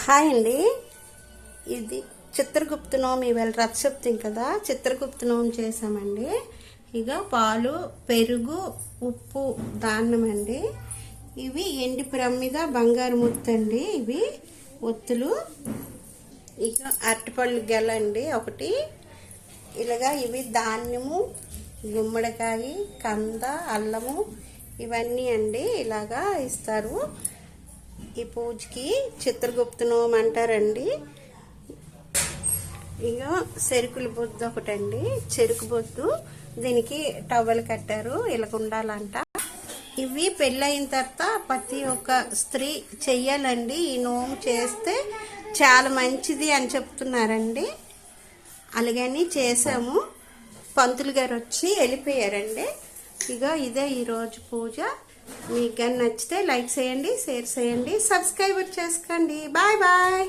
Hi అండి. ఇది చిత్రగుప్త నోము, ఇవాళ రథసప్తమి కదా, చిత్రగుప్త నోము చేసామండి. ఇక పాలు, పెరుగు, ఉప్పు, దాన్నం అండి. ఇవి ఎండి ప్రమ్మిద బంగారు ముత్తండి. ఇవి ఒత్తులు. ఇక అరటిపళ్ళు గెలండి ఒకటి. ఇలాగా ఇవి ధాన్యము, గుమ్మడికాయ, కంద, అల్లము ఇవన్నీ అండి ఇలాగా ఇస్తారు. ఈ పూజకి చిత్రగుప్త నోము అంటారండి. ఇక చెరుకుల బొద్దు ఒకటండి, చెరుకు బొద్దు. దీనికి టవల్ కట్టారు, ఇలాగ ఉండాలంట. ఇవి పెళ్ళయిన తర్వాత ప్రతి ఒక్క స్త్రీ చెయ్యాలండి. ఈ నోము చేస్తే చాలా మంచిది అని చెప్తున్నారండి. అలాగని చేసాము. పంతులు గారు వచ్చి వెళ్ళిపోయారండి. ఇక ఇదే ఈరోజు పూజ. మీకు కానీ నచ్చితే లైక్ చేయండి, షేర్ చేయండి, సబ్స్క్రైబ్ చేసుకోండి. Bye bye.